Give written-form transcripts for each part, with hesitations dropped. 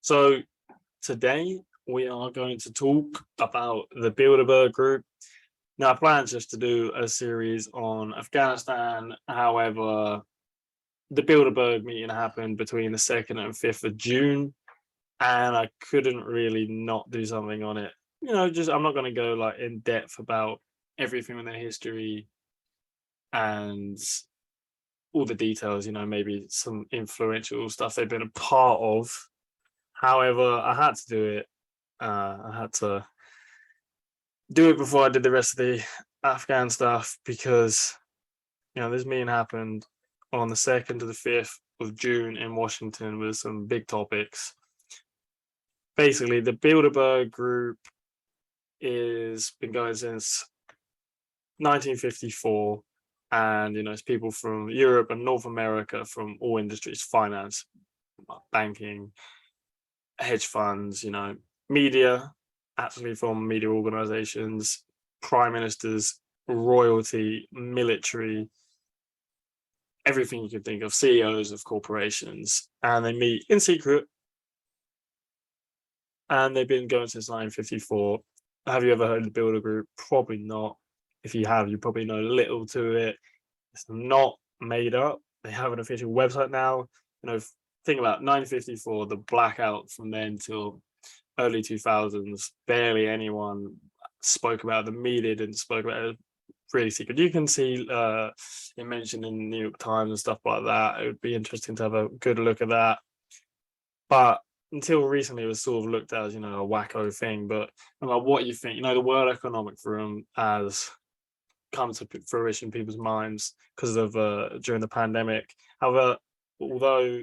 So today we are going to talk about the Bilderberg Group. Now, I plan just to do a series on Afghanistan. However, the Bilderberg meeting happened between the 2nd and 5th of June, and I couldn't really not do something on it. Just I'm not going to go like in depth about everything in their history and all the details, maybe some influential stuff they've been a part of. However, I had to do it. I had to do it before I did the rest of the Afghan stuff because, this meeting happened on the 2nd to the 5th of June in Washington with some big topics. Basically, the Bilderberg Group is been going since 1954, and it's people from Europe and North America from all industries: finance, banking, hedge funds, media, actually from media organizations, prime ministers, royalty, military, everything you can think of, CEOs of corporations, and they meet in secret. And they've been going since 1954. Have you ever heard of the Bilder Group? Probably not. If you have, you probably know little to it. It's not made up. They have an official website now. Think about 1954, the blackout from then till early 2000s. Barely anyone spoke about it. The media didn't spoke about it. Really secret. You can see it mentioned in the New York Times and stuff like that. It would be interesting to have a good look at that. But until recently, it was sort of looked at as, a wacko thing. But no matter what you think, the World Economic Forum has come to fruition in people's minds because of during the pandemic. However, although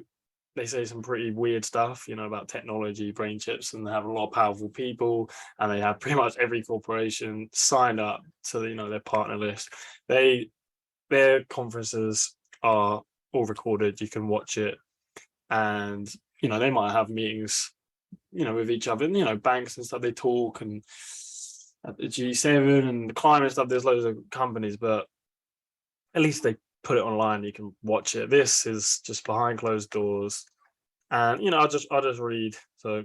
they say some pretty weird stuff, about technology, brain chips, and they have a lot of powerful people, and they have pretty much every corporation signed up to their partner list. Their conferences are all recorded. You can watch it, and they might have meetings, with each other, and banks and stuff. They talk, and at the G7 and the climate stuff. There's loads of companies, but at least they put it online. You can watch it. This is just behind closed doors, and I'll just read. So,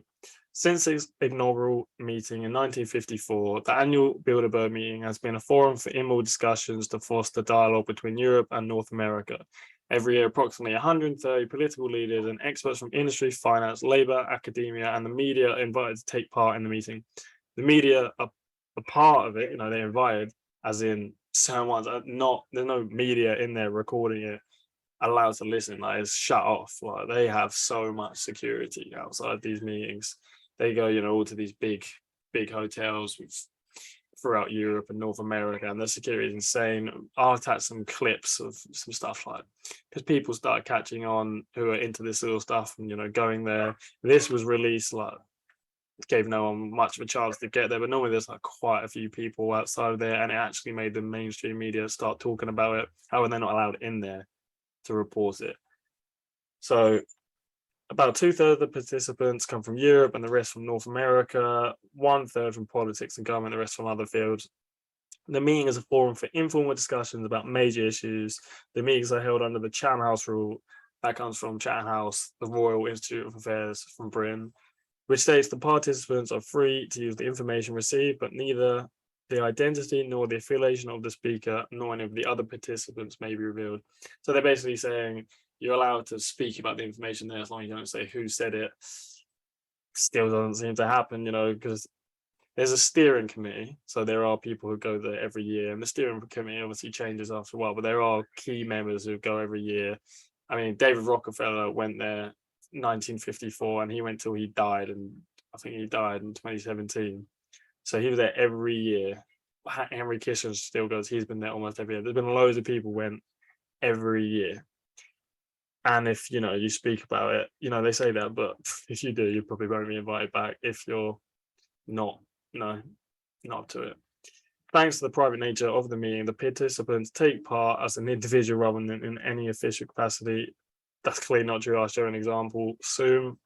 since its inaugural meeting in 1954, the annual Bilderberg meeting has been a forum for informal discussions to foster dialogue between Europe and North America. Every year, approximately 130 political leaders and experts from industry, finance, labor, academia, and the media are invited to take part in the meeting. The media are a part of it. They're invited, as in certain ones are not. There's no media in there recording it, allowed to listen. Like, it's shut off. Like, they have so much security outside these meetings. They go, all to these big hotels throughout Europe and North America, and the security is insane. I'll attach some clips of some stuff, like, because people start catching on who are into this sort of stuff and going there. This was released, like, gave no one much of a chance to get there, but normally there's like quite a few people outside of there, and it actually made the mainstream media start talking about it. However, they're not allowed in there to report it. So about 2/3 of the participants come from Europe and the rest from North America, 1/3 from politics and government, the rest from other fields. The meeting is a forum for informal discussions about major issues. The meetings are held under the Chatham House rule. That comes from Chatham House, the Royal Institute of Affairs from Britain, which states the participants are free to use the information received, but neither the identity nor the affiliation of the speaker nor any of the other participants may be revealed. So they're basically saying you're allowed to speak about the information there as long as you don't say who said it. Still doesn't seem to happen, because there's a steering committee. So there are people who go there every year, and the steering committee obviously changes after a while, but there are key members who go every year. I mean, David Rockefeller went there 1954, and he went till he died, and I think he died in 2017. So he was there every year. Henry Kissinger still goes. He's been there almost every year. There's been loads of people went every year. And if you speak about it, they say that, but if you do, you probably won't be invited back if you're not up to it. Thanks to the private nature of the meeting, the participants take part as an individual rather than in any official capacity. That's clearly not true. I'll show an example soon,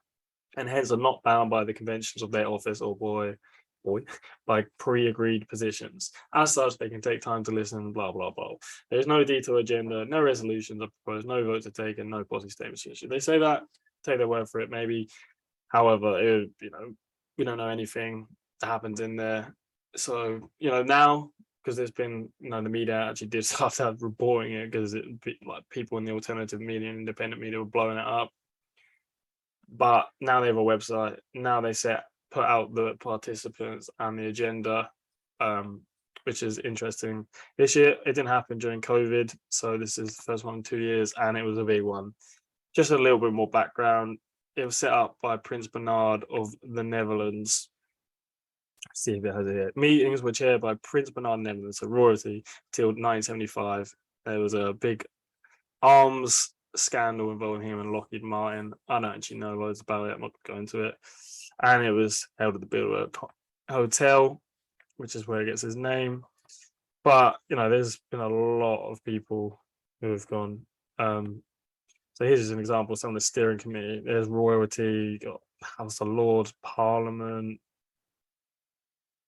and hence are not bound by the conventions of their office or by pre-agreed positions. As such, they can take time to listen, blah, blah, blah. There's no detailed agenda, no resolutions are proposed, no votes are taken, no policy statements issued. They say that, take their word for it, maybe. However, we don't know anything that happens in there. So, now, because there's been, the media actually did start out reporting it, because like people in the alternative media and independent media were blowing it up. But now they have a website. Now they put out the participants and the agenda, which is interesting. This year it didn't happen during COVID, so this is the first one in 2 years, and it was a big one. Just a little bit more background. It was set up by Prince Bernhard of the Netherlands. Let's see if it has it here. Meetings were chaired by Prince Bernhard of the Netherlands, so royalty, till 1975. There was a big arms scandal involving him and Lockheed Martin. I don't actually know loads about it. I'm not going to it. And it was held at the Bilderberg Hotel, which is where it gets his name. But there's been a lot of people who have gone. So here's just an example of some of the steering committee. There's royalty, you got House of Lords, Parliament,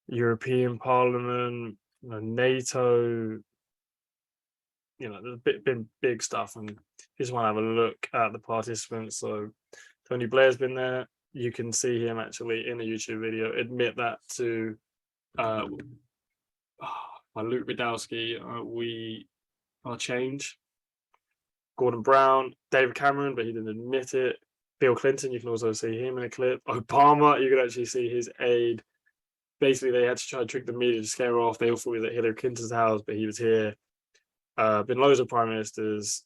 European Parliament, NATO. There's been big stuff, and just want to have a look at the participants. So Tony Blair's been there. You can see him actually in a YouTube video admit that to by Luke Radowski, We Are Change. Gordon Brown, David Cameron, but he didn't admit it. Bill Clinton, you can also see him in a clip. Obama, you can actually see his aide. Basically, they had to try to trick the media to scare off. They all thought he was at Hillary Clinton's house, but he was here. Been loads of prime ministers,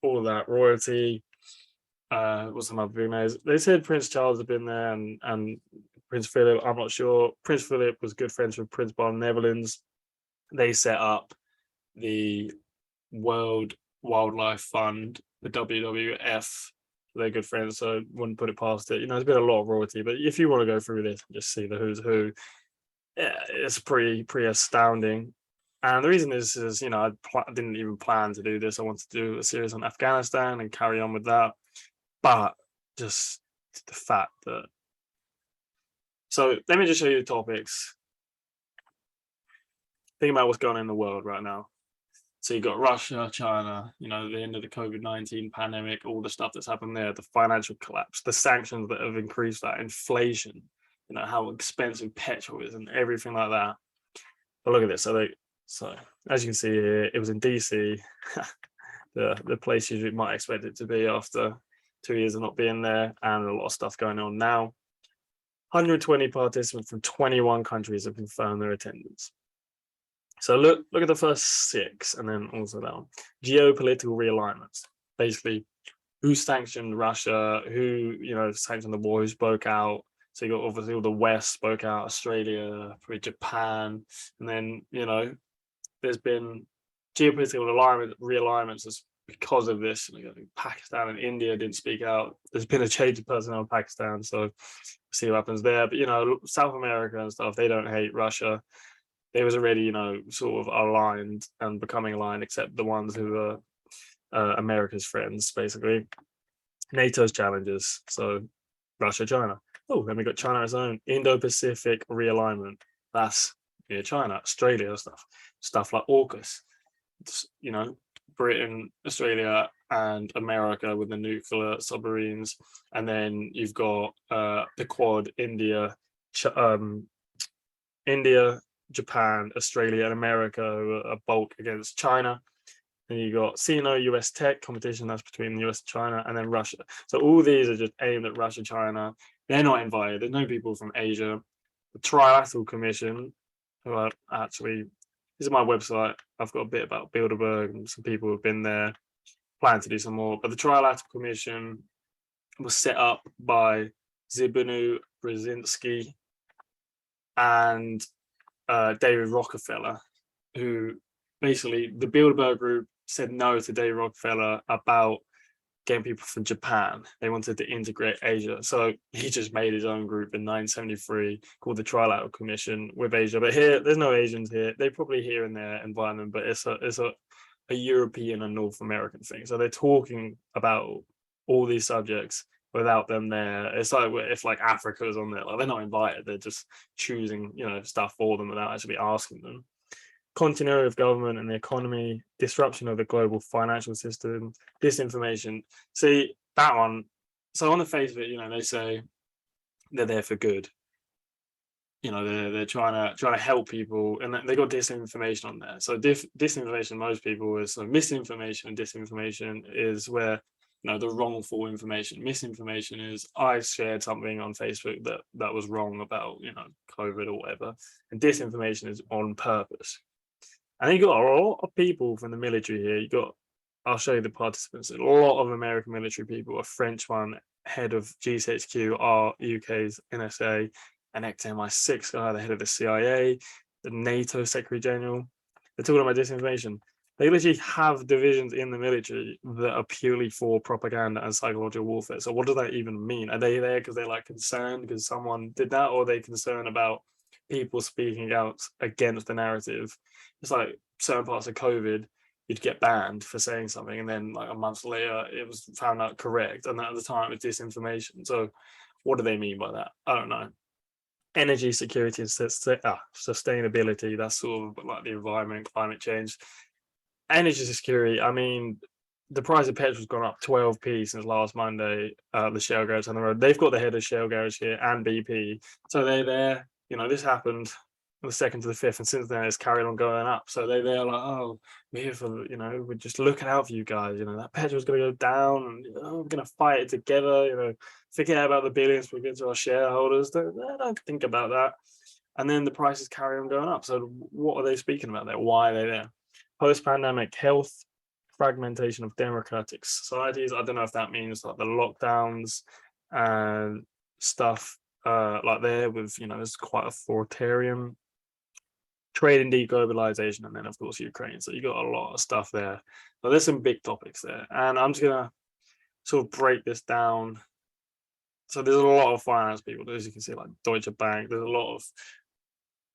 all of that, royalty. What's some other big names? They said Prince Charles had been there, and Prince Philip. I'm not sure. Prince Philip was good friends with Prince Bar of the Netherlands. They set up the World Wildlife Fund, the WWF. They're good friends, so wouldn't put it past it. There's been a lot of royalty, but if you want to go through this and just see the who's who, yeah, it's pretty astounding. And the reason is I didn't even plan to do this. I wanted to do a series on Afghanistan and carry on with that, but just the fact that. So let me just show you the topics. Think about what's going on in the world right now. So you've got Russia, China, the end of the COVID-19 pandemic, all the stuff that's happened there, the financial collapse, the sanctions that have increased that, inflation, how expensive petrol is and everything like that. But look at this. So as you can see here, it was in DC, the place you might expect it to be after 2 years of not being there, and a lot of stuff going on now. 120 participants from 21 countries have confirmed their attendance. So look at the first 6, and then also that one. Geopolitical realignments. Basically, who sanctioned Russia, who sanctioned the war, who spoke out. So you got obviously all the West spoke out, Australia, Japan, and then there's been geopolitical realignments because of this. Pakistan and India didn't speak out. There's been a change of personnel in Pakistan, so we'll see what happens there. But South America and stuff, they don't hate Russia. They was already, sort of aligned and becoming aligned, except the ones who are America's friends, basically. NATO's challenges. So Russia, China. Oh, then we got China as own. Indo-Pacific realignment. That's China, Australia, stuff like AUKUS. Britain, Australia, and America with the nuclear submarines, and then you've got the Quad, India, Japan, Australia, and America, who are a bulk against China. Then you got Sino US tech competition, that's between the US and China, and then Russia. So all these are just aimed at Russia, China. They're not invited. There's no people from Asia. The Trilateral Commission, who are actually, this is my website. I've got a bit about Bilderberg and some people who've been there. Plan to do some more. But the Trilateral Commission was set up by Zbigniew Brzezinski and David Rockefeller, who basically, the Bilderberg Group said no to David Rockefeller about getting people from Japan. They wanted to integrate Asia. So he just made his own group in 1973 called the Trilateral Commission with Asia. But here, there's no Asians here. They probably here and there invite them, but it's a European and North American thing. So they're talking about all these subjects without them there. It's like if Africa is on there, they're not invited. They're just choosing, stuff for them without actually asking them. Continuity of government and the economy, disruption of the global financial system, disinformation. See that one. So on the face of it, they say they're there for good. You know, they're trying to help people, and they got disinformation on there. So disinformation, most people is, so misinformation and disinformation is where, you know, the wrongful information. Misinformation is I shared something on Facebook that was wrong about, you know, COVID or whatever, and disinformation is on purpose. And you got a lot of people from the military here. You got, I'll show you the participants. A lot of American military people, a French one, head of GCHQ, our UK's NSA, an ex-MI6 guy, the head of the CIA, the NATO Secretary General. They're talking about disinformation. They literally have divisions in the military that are purely for propaganda and psychological warfare. So what does that even mean? Are they there because they're like concerned because someone did that, or are they concerned about people speaking out against the narrative? It's like certain parts of COVID, you'd get banned for saying something, and then like a month later, it was found out correct, and at the time it's disinformation. So, what do they mean by that? I don't know. Energy security and sustainability. That's sort of like the environment, climate change. Energy security. I mean, the price of petrol's gone up 12p since last Monday. The Shell garage on the road. They've got the head of Shell garage here and BP, so they're there. You know, this happened the 2nd to the 5th, and since then it's carried on going up. So they're like, oh, we're here for, you know, we're just looking out for you guys. You know, that petrol's going to go down, and we're going to fight it together. You know, forget about the billions we give to our shareholders. Don't think about that. And then the prices carry on going up. So what are they speaking about there? Why are they there? Post-pandemic health, fragmentation of democratic societies. I don't know if that means like the lockdowns and stuff like there with, you know, there's quite authoritarian trade and deglobalization, and then of course Ukraine. So you got a lot of stuff there. So there's some big topics there, and I'm just gonna sort of break this down. So there's a lot of finance people, as you can see, like Deutsche Bank. There's a lot of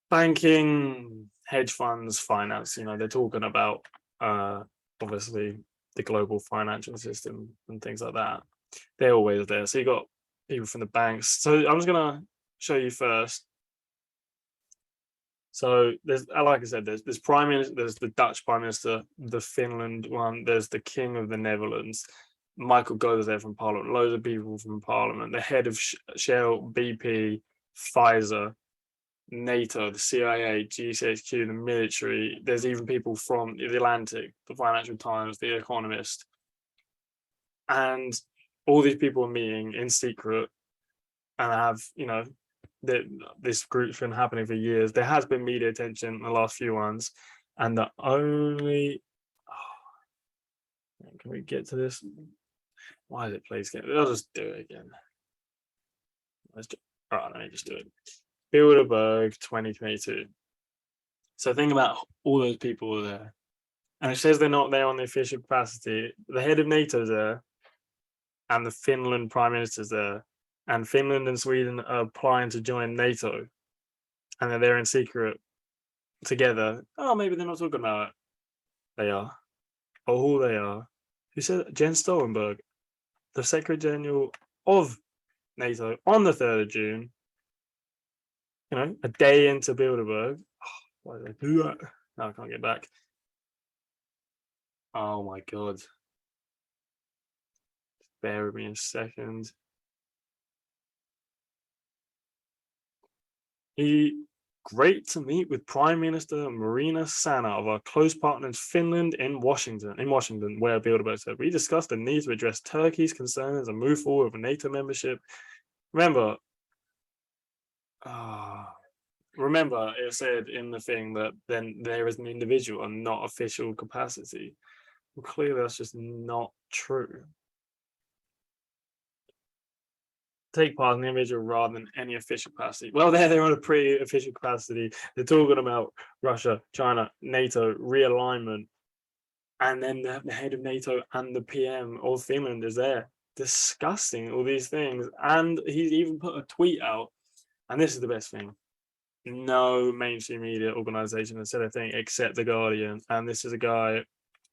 banking, hedge funds, finance. You know, they're talking about obviously the global financial system and things like that. They're always there. So you got people from the banks. So I'm just gonna show you first. So there's, like I said, there's prime minister, there's the Dutch prime minister, the Finland one, there's the king of the Netherlands. Michael Gove's there from Parliament. Loads of people from Parliament. The head of Shell, BP, Pfizer, NATO, the CIA, GCHQ, the military. There's even people from the Atlantic, the Financial Times, the Economist, and all these people are meeting in secret and have, you know, this group's been happening for years. There has been media attention in the last few ones, and the only can we get to this? Why is it please get? I'll just do it again. All right, let me just do it. Bilderberg 2022. So think about all those people there, and it says they're not there on the official capacity. The head of NATO's there, and the Finland prime minister's there, and Finland and Sweden are applying to join NATO, and they're there in secret together. Oh, maybe they're not talking about it. They are. Oh, who they are. Who said Jens Stoltenberg, the Secretary General of NATO, on the 3rd of June, you know, a day into Bilderberg. Oh, why did they do that? No, I can't get back. Oh my God. Bear with me a second. Great to meet with Prime Minister Marina Sana of our close partners Finland in Washington, where Bilderberg said, we discussed the need to address Turkey's concerns and move forward with NATO membership. Remember, it said in the thing that then there is an individual and not official capacity. Well, clearly that's just not true. Take part in the individual rather than any official capacity. Well, they're on a pretty official capacity. They're talking about Russia, China, NATO, realignment, and then the head of NATO and the PM of Finland is there discussing all these things. And he's even put a tweet out, and this is the best thing. No mainstream media organization has said a thing except The Guardian. And this is a guy,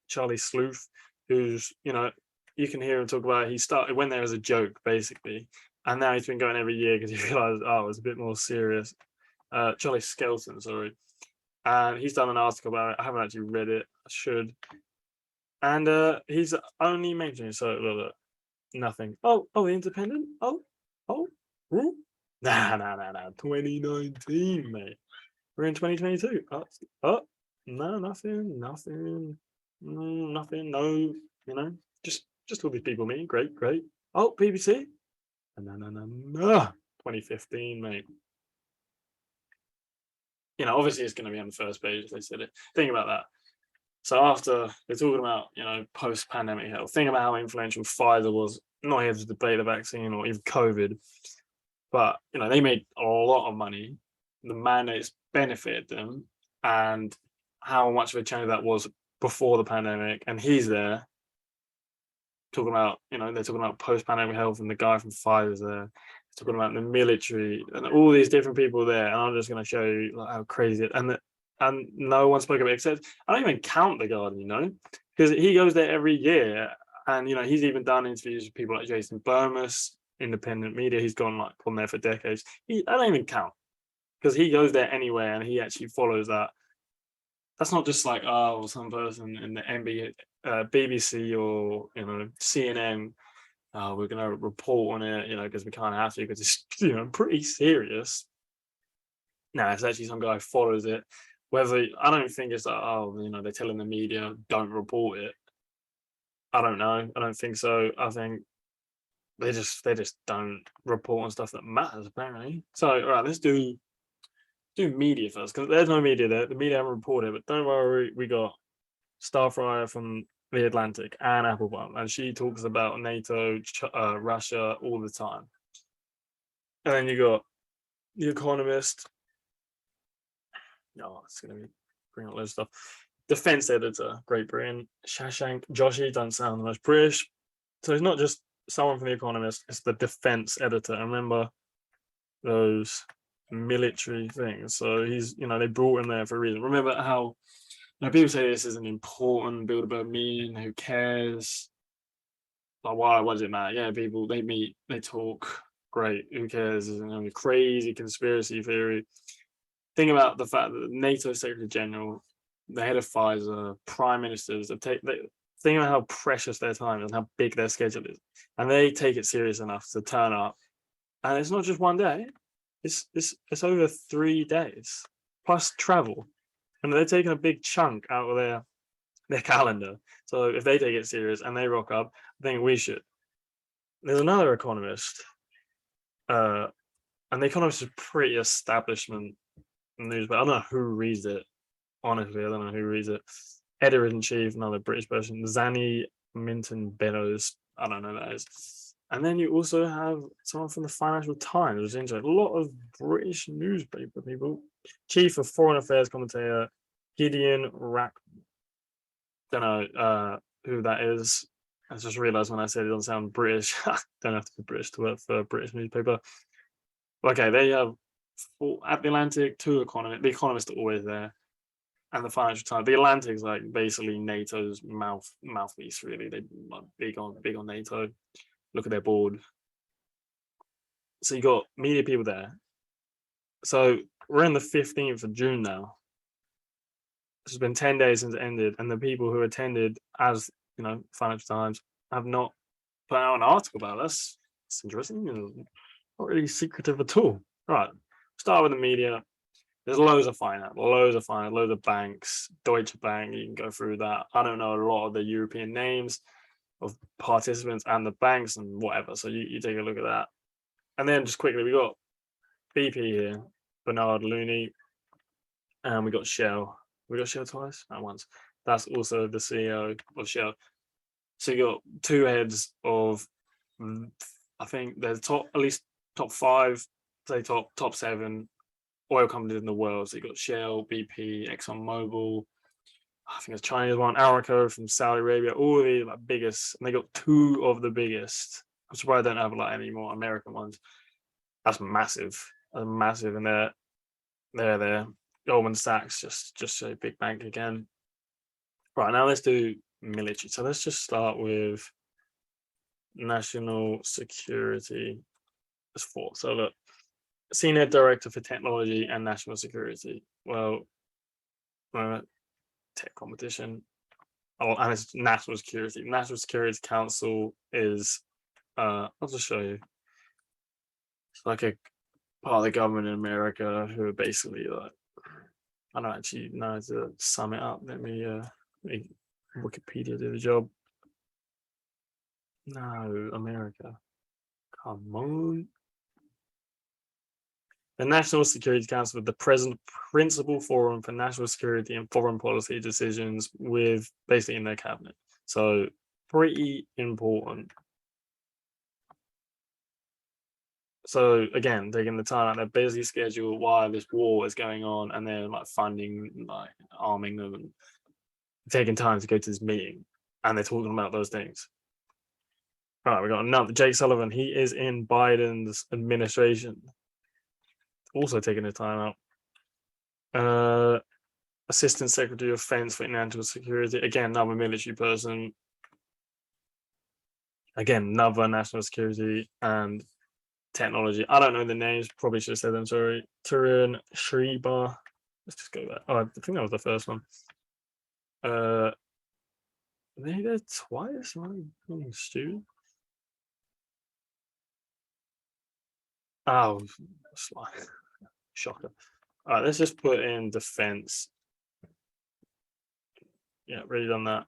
Charlie Sleuth, who's, you know, you can hear him talk about it. He started, went there as a joke, basically. And now he's been going every year because he realized, oh, it's a bit more serious. Charlie Skelton, sorry. And he's done an article about it. I haven't actually read it. I should. And he's only mentioned, so look, nothing. Oh, The Independent? Oh, Nah. 2019, mate. We're in 2022. No, nothing. No, just all these people meeting. Great. Oh, BBC. No. 2015, mate. Obviously it's going to be on the first page if they said it. Think about that. So after they're talking about, post-pandemic health, think about how influential Pfizer was, not here to debate the vaccine or even COVID, but they made a lot of money. The mandates benefited them, and how much of a change that was before the pandemic. And he's there talking about, they're talking about post-pandemic health, and the guy from Pfizer's there talking about the military and all these different people there. And I'm just going to show you like, how crazy it and no one spoke about it, except I don't even count the Guardian, because he goes there every year, and he's even done interviews with people like Jason Burmas, independent media. He's gone like on there for decades. I don't even count, because he goes there anywhere and he actually follows that. That's not just like some person in the BBC or CNN. We're going to report on it, because we can't have to, because it's pretty serious. No, it's actually some guy who follows it. Whether I don't think it's like they're telling the media don't report it. I don't know. I don't think so. I think they just don't report on stuff that matters apparently. So all right, let's do media first, because there's no media there. The media haven't reported, but don't worry, we got Starfryer from the Atlantic and Applebaum, and she talks about NATO, Russia all the time. And then you got The Economist. It's gonna be bring up loads of stuff. Defense editor, Great Britain, Shashank Joshi, doesn't sound the most British. So it's not just someone from The Economist, it's the defense editor. And remember those military things. So he's, they brought him there for a reason. Remember how people say this is an important Bilderberg meeting, who cares? Like, why does it matter? Yeah, people, they meet, they talk, great, who cares? Crazy conspiracy theory. Think about the fact that the NATO Secretary General, the head of Pfizer, prime ministers, think about how precious their time is and how big their schedule is. And they take it serious enough to turn up. And it's not just one day, it's over 3 days, plus travel. And they're taking a big chunk out of their calendar. So if they take it serious and they rock up, I think we should. There's another economist, and the Economist is pretty establishment news, but I don't know who reads it. Honestly, I don't know who reads it. Editor-in-chief, another British person, Zanny Minton Beddoes. I don't know who that is. And then you also have someone from the Financial Times, which is interesting. A lot of British newspaper people. Chief of Foreign Affairs commentator, Gideon Rack. Don't know who that is. I just realised when I said it doesn't sound British. Don't have to be British to work for a British newspaper. Okay, they have at the Atlantic, 2 Economists. The Economists are always there, and the Financial Times. The Atlantic is like basically NATO's mouthpiece. Really, they are big on NATO. Look at their board. So you got media people there. So we're in the 15th of June now. It's been 10 days since it ended, and the people who attended, as Financial Times, have not put out an article about this. It's interesting. Not really secretive at all. All right, start with the media. There's loads of finance, loads of banks, Deutsche Bank. You can go through that. I don't know a lot of the European names of participants and the banks and whatever. So you take a look at that. And then just quickly, we got BP here, Bernard Looney, and we got Shell. We got Shell twice? Not once. That's also the CEO of Shell. So you got 2 heads of, I think there's at least top 5, say top 7 oil companies in the world. So you got Shell, BP, ExxonMobil, I think it's Chinese one, Aramco from Saudi Arabia, all the biggest, and they got 2 of the biggest. I'm surprised they don't have any more American ones. That's massive. And they're there. Goldman Sachs, just a big bank again. Right, now let's do military. So let's just start with national security as 4. So look, Senior Director for Technology and National Security. Well, tech competition. Oh, and it's national security. National Security Council is, I'll just show you. It's like part of the government in America who are basically like, I don't actually know how to sum it up. Let me Wikipedia do the job. No, America. Come on. The National Security Council is the present principal forum for national security and foreign policy decisions with basically in their cabinet. So pretty important. So again, taking the time out of their busy schedule while this war is going on, and they're like funding, like arming them, and taking time to go to this meeting, and they're talking about those things. All right, we got another Jake Sullivan. He is in Biden's administration, also taking the time out. Assistant Secretary of Defense for National Security. Again, another military person. Again, another national security and technology. I don't know the names. Probably should have said them. Sorry. Tarun Shreba. Let's just go back. Oh, I think that was the first one. They did twice. I'm stupid. Oh, shocker. All right, let's just put in defense. Yeah, already done that.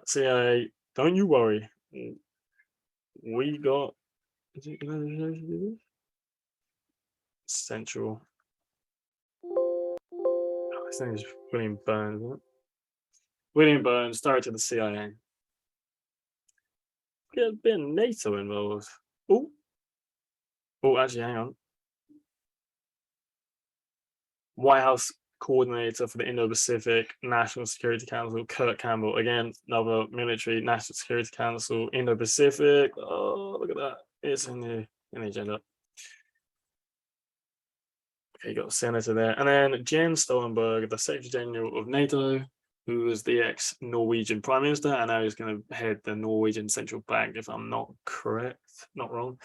CIA, don't you worry. We got. Is it Central. Oh, his name is William Burns, isn't it? William Burns, director of the CIA. Get a bit of NATO involved. Oh, actually, hang on. White House coordinator for the Indo-Pacific National Security Council, Kurt Campbell. Again, another military National Security Council, Indo-Pacific. Oh, look at that. It's in the agenda. Okay, you got a senator there. And then Jens Stoltenberg, the Secretary General of NATO, who was the ex-Norwegian Prime Minister, and now he's going to head the Norwegian Central Bank, if I'm not correct, not wrong.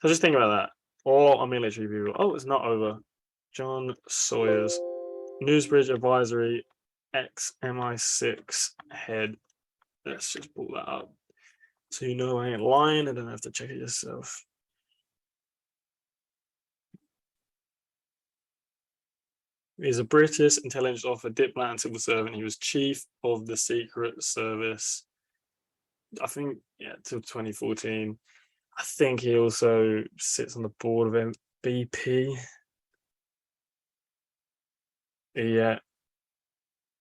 So just think about that. All our military people. Oh, it's not over. John Sawyer's Newsbridge Advisory, ex-MI6 head. Let's just pull that up. So you know I ain't lying, I don't have to check it yourself. He's a British intelligence officer, diplomat, and civil servant. He was chief of the Secret Service, I think, yeah, till 2014. I think he also sits on the board of BP. Yeah,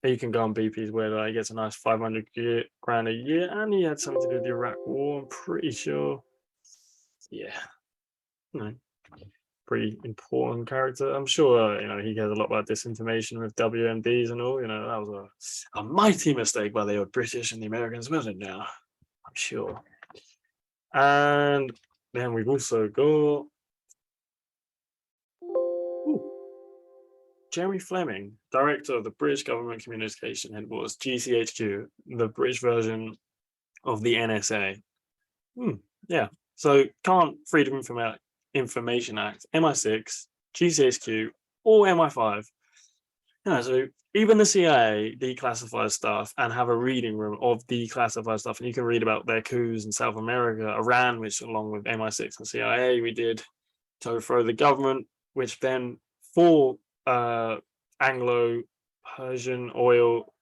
he can go on BP's where he gets a nice 500 grand a year, and he had something to do with the Iraq War. I'm pretty sure. Yeah, no, pretty important character. I'm sure he cares a lot about disinformation with WMDs and all. That was a mighty mistake by the old British and the Americans, wasn't it? Now, I'm sure. And then we've also got Jeremy Fleming, director of the British Government Communication Headquarters, GCHQ, the British version of the NSA. Yeah, so can't Freedom of Information Act, MI6, GCHQ, or MI5. So even the CIA declassifies stuff and have a reading room of declassified stuff, and you can read about their coups in South America, Iran, which along with MI6 and CIA we did to overthrow the government, which then for Anglo-Persian oil,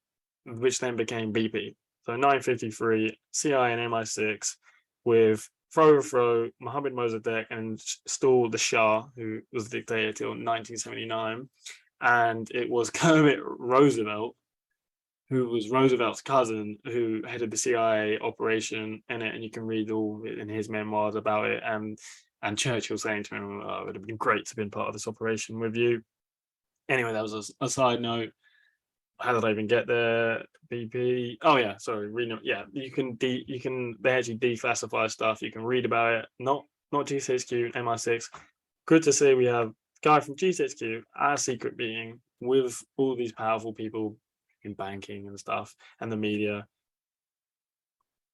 which then became BP. So 953, CIA and MI6 with overthrow Mohammed Mossadegh and install the Shah, who was the dictator till 1979. And it was Kermit Roosevelt, who was Roosevelt's cousin, who headed the CIA operation in it. And you can read all in his memoirs about it. And Churchill saying to him, it would have been great to have been part of this operation with you. Anyway, that was a side note. How did I even get there? BP. Oh yeah, sorry. Yeah, you can they actually declassify stuff. You can read about it. Not GCHQ, MI6. Good to see we have a guy from GCHQ, our secret being, with all these powerful people in banking and stuff and the media,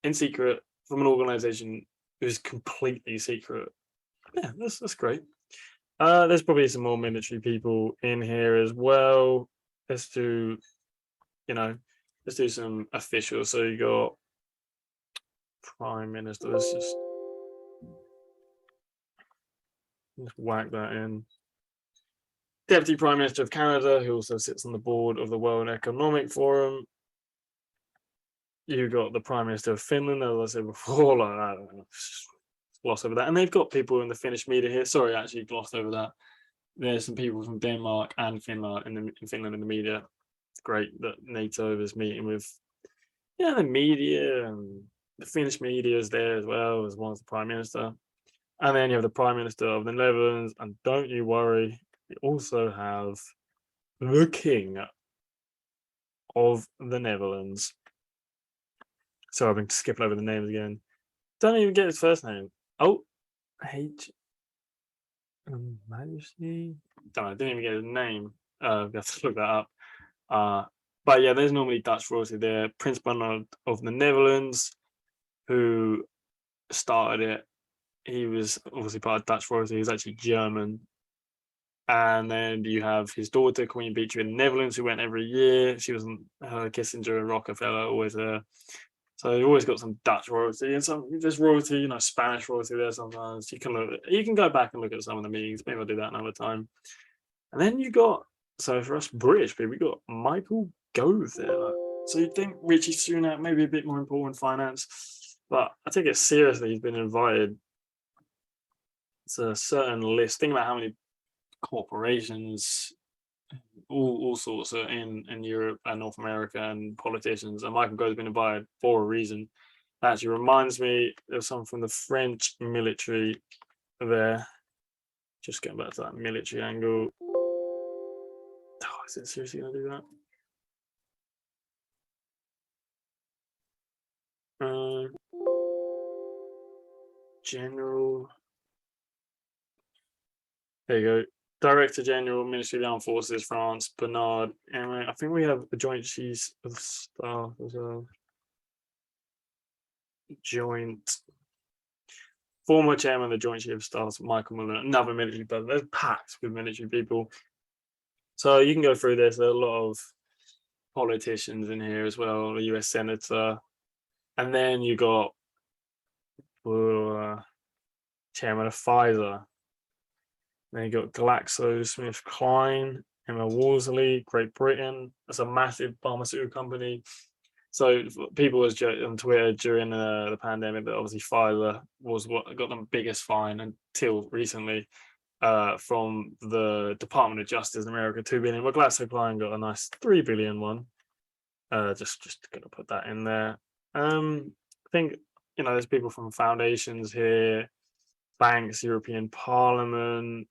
in secret from an organization who's completely secret. Yeah, that's great. There's probably some more military people in here as well. Let's do some officials. So you got Prime Minister. Let's just Just whack that in. Deputy Prime Minister of Canada, who also sits on the board of the World Economic Forum. You got the Prime Minister of Finland, as I said before, like, I don't know, gloss over that. And they've got people in the Finnish media here. Sorry, I actually glossed over that. There's some people from Denmark and Finland in Finland in the media. It's great that NATO is meeting with the media, and the Finnish media is there as well, as well as the Prime Minister. And then you have the Prime Minister of the Netherlands, and don't you worry, we also have the King of the Netherlands. So I've been skipping over the names again. Don't even get his first name. Oh, H. Majesty. Don't know. Didn't even get his name. We have to look that up. But yeah, there's normally Dutch royalty there. Prince Bernhard of the Netherlands, who started it. He was obviously part of Dutch royalty. He was actually German. And then you have his daughter, Queen Beatrice in the Netherlands, who went every year. She was Kissinger and Rockefeller, always there. So you've always got some Dutch royalty and some just royalty, Spanish royalty there sometimes. You can go back and look at some of the meetings. Maybe I'll do that another time. And then you got, so for us British people, we got Michael Gove there. So you'd think Richie Sunak maybe a bit more important finance, but I take it seriously. He's been invited. It's a certain list. Think about how many corporations, all sorts are in Europe and North America, and politicians, and Michael Gove's been invited for a reason. That actually reminds me of someone from the French military there. Just getting back to that military angle. Oh, is it seriously gonna do that? General. There you go. Director General, Ministry of the Armed Forces, France, Bernard. And I think we have the Joint Chiefs of Staff as well. Former Chairman of the Joint Chiefs of Staff, Michael Muller, another military person. There's packed with military people. So you can go through this. There are a lot of politicians in here as well, a US Senator. And then you got Chairman of Pfizer. Then you got GlaxoSmithKline, Emma Worsley, Great Britain. That's a massive pharmaceutical company. So people was on Twitter during the pandemic that obviously Pfizer was what got them biggest fine until recently from the Department of Justice in America, $2 billion. But GlaxoSmithKline got a nice $3 billion one. Just gonna put that in there. I think there's people from foundations here, banks, European Parliament.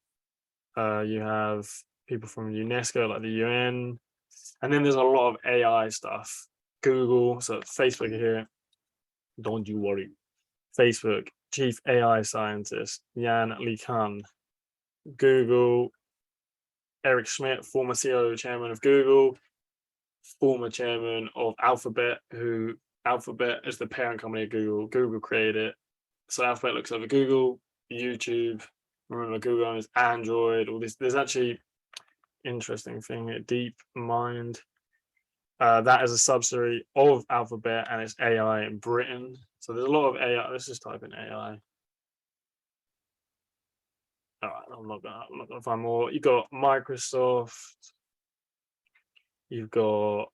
You have people from UNESCO, like the UN, and then there's a lot of AI stuff. Google, so Facebook here. Don't you worry. Facebook Chief AI Scientist Jan LeCun. Google, Eric Schmidt, former CEO Chairman of Google, former Chairman of Alphabet, who Alphabet is the parent company of Google. Google created it. So Alphabet looks over Google, YouTube. Remember, Google owns Android, all this. There's actually interesting thing here, DeepMind. That is a subsidiary of Alphabet, and it's AI in Britain. So there's a lot of AI. Let's just type in AI. All right, I'm not gonna find more. You've got Microsoft. You've got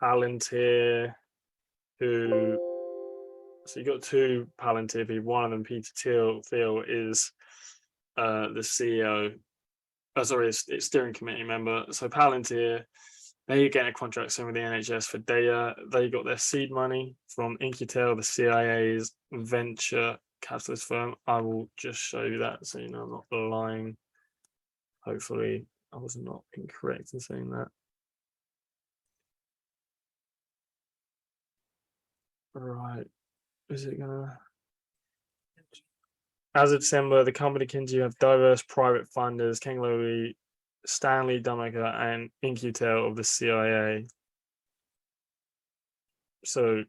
Palantir, so you got two Palantir people. One of them, Peter Thiel, is the CEO. Sorry, it's steering committee member. So Palantir, they're getting a contract soon with the NHS for data. They got their seed money from Incutel, the CIA's venture capitalist firm. I will just show you that so you know I'm not lying. Hopefully, I was not incorrect in saying that. Right. Is it gonna? As of December, the company continues to have diverse private funders, King Louis, Stanley Dumaker, and Incutel of the CIA. So,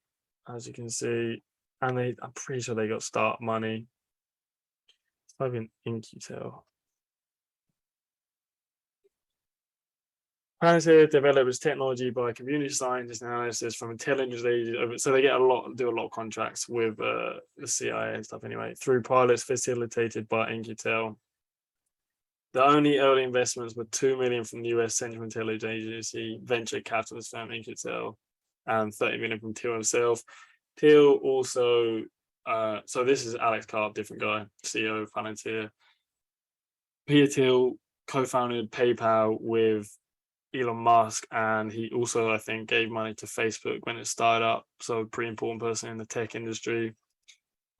as you can see, and I'm pretty sure they got start money. Type in Incutel. Palantir develops technology by community scientists and analysis from intelligence agencies. So they get do a lot of contracts with the CIA and stuff anyway, through pilots facilitated by Intel. The only early investments were $2 million from the US Central Intelligence Agency, venture capitalist firm Intel, and $30 million from Thiel himself. Thiel also, so this is Alex Karp, different guy, CEO of Palantir. Peter Thiel co-founded PayPal with Elon Musk, and he also, I think, gave money to Facebook when it started up. So, pretty important person in the tech industry.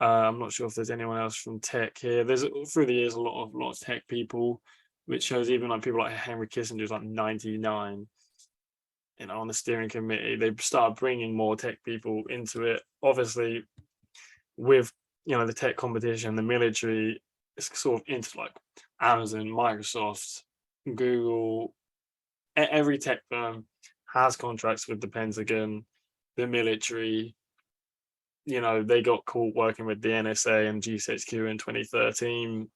I'm not sure if there's anyone else from tech here. There's through the years a lot of tech people, which shows even like people like Henry Kissinger is like 99. You know, on the steering committee, they start bringing more tech people into it. Obviously, with the tech competition, the military is sort of into like Amazon, Microsoft, Google. Every tech firm has contracts with the Pentagon, the military. They got caught working with the NSA and GCHQ in 2013.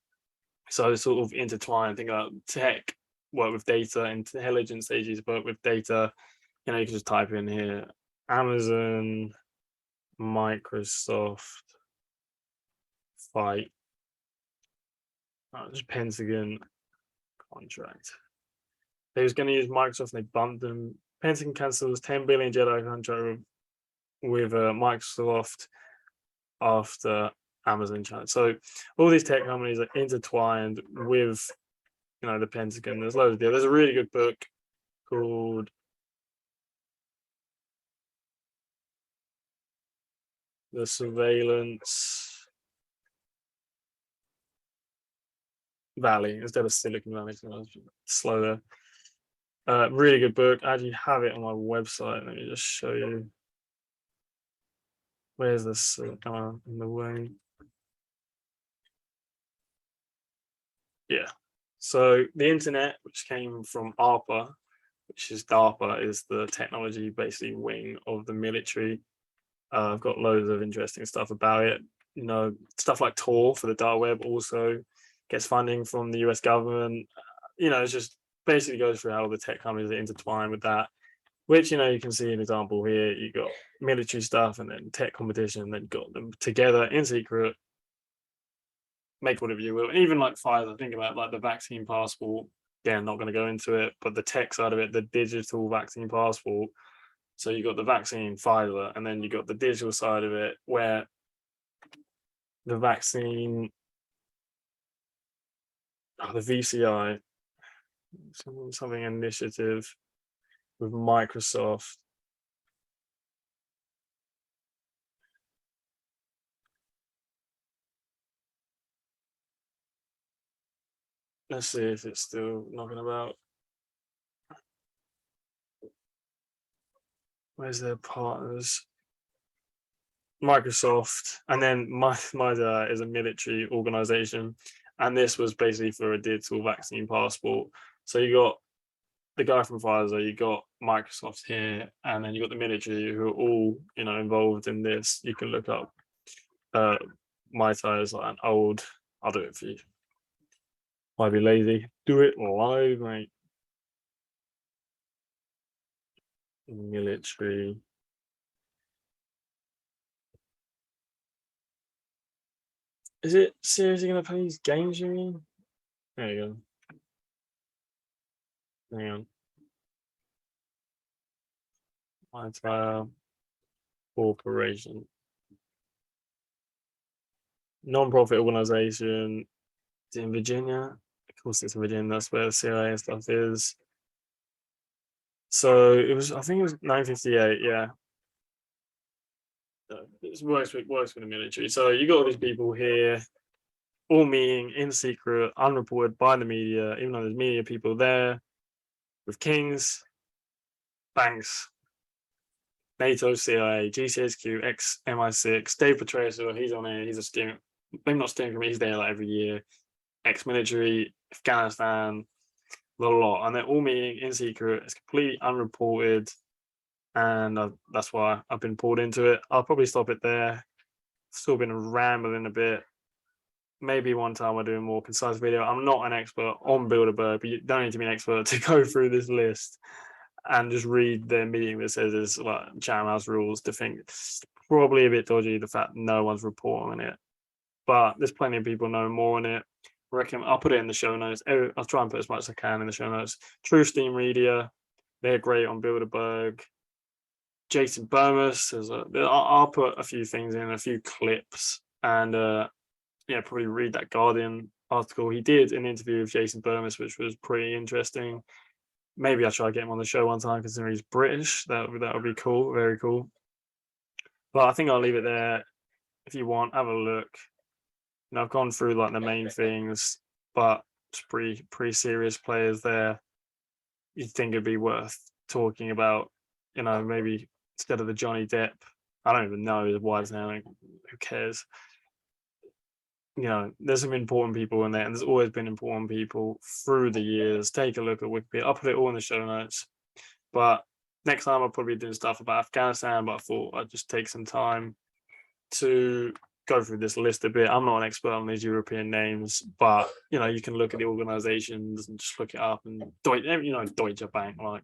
So it's sort of intertwined. Think about tech, work with data, intelligence agencies work with data. You can just type in here, Amazon, Microsoft, fight. Just Pentagon contract. They was going to use Microsoft and they bumped them. Pentagon cancels $10 billion Jedi contract with Microsoft after Amazon China. So all these tech companies are intertwined with the Pentagon. There's loads of deals. There's a really good book called The Surveillance Valley instead of Silicon Valley. So I was slow there. Really good book. I actually have it on my website. Let me just show you. Where's this in the way? Yeah. So the internet, which came from ARPA, which is DARPA, is the technology basically wing of the military. I've got loads of interesting stuff about it. Stuff like Tor for the dark web also gets funding from the US government. It's just basically goes through how the tech companies are intertwined with that, which, you can see an example here. You got military stuff and then tech competition, and then got them together in secret, make whatever you will. And even like Pfizer, think about like the vaccine passport. Again, not going to go into it, but the tech side of it, the digital vaccine passport. So you got the vaccine, Pfizer, and then you got the digital side of it, where the vaccine, the VCI, something initiative with Microsoft. Let's see if it's still knocking about. Where's their partners? Microsoft, and then MIDA is a military organization, and this was basically for a digital vaccine passport. So you got the guy from Pfizer, you got Microsoft here, and then you got the military who are all involved in this. You can look up MIDA is like an old. I'll do it for you. Might be lazy. Do it live, mate. Military. Is it seriously going to play these games, you mean? There you go. Hang on. My entire corporation. Non-profit organization. It's in Virginia. Of course, it's in Virginia. That's where the CIA and stuff is. So I think it was 958. Yeah. It works for the military. So you got all these people here, all meeting in secret, unreported by the media, even though there's media people there, with kings, banks, NATO, CIA, GCHQ, ex-MI6, Dave Petraeus, he's on it. He's a steering, maybe not steering committee. He's there like every year. Ex-military, Afghanistan, a lot, and they're all meeting in secret. It's completely unreported. And that's why I've been pulled into it. I'll probably stop it there. Still been rambling a bit. maybe one time I'll do a more concise video. I'm not an expert on Bilderberg, but you don't need to be an expert to go through this list and just read their meeting that says it's like Chatham House rules to think it's probably a bit dodgy, the fact no one's reporting on it. But there's plenty of people know more on it. I reckon I'll put it in the show notes. I'll try and put as much as I can in the show notes. True Steam Media, they're great on Bilderberg. Jason Burmis, I'll put a few things in, a few clips, and yeah, probably read that Guardian article. He did an interview with Jason Burmis, which was pretty interesting. Maybe I'll try to get him on the show one time, considering he's British. That would be cool, very cool. But I think I'll leave it there. If you want, have a look. You know, I've gone through like the main things, but it's pretty serious players there. You'd think it'd be worth talking about, you know, maybe instead of the Johnny Depp. I don't even know his wife's name. Who cares? You know, there's some important people in there, and there's always been important people through the years. Take a look at Wikipedia. I'll put it all in the show notes. But next time I'll probably do stuff about Afghanistan, but I thought I'd just take some time to go through this list a bit. I'm not an expert on these European names, but you know, you can look at the organizations and just look it up, and Deutsche Bank, like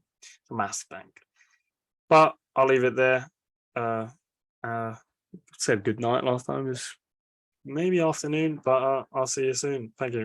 a massive bank. But I'll leave it there. Said good night last time. It's maybe afternoon, but I'll see you soon. Thank you.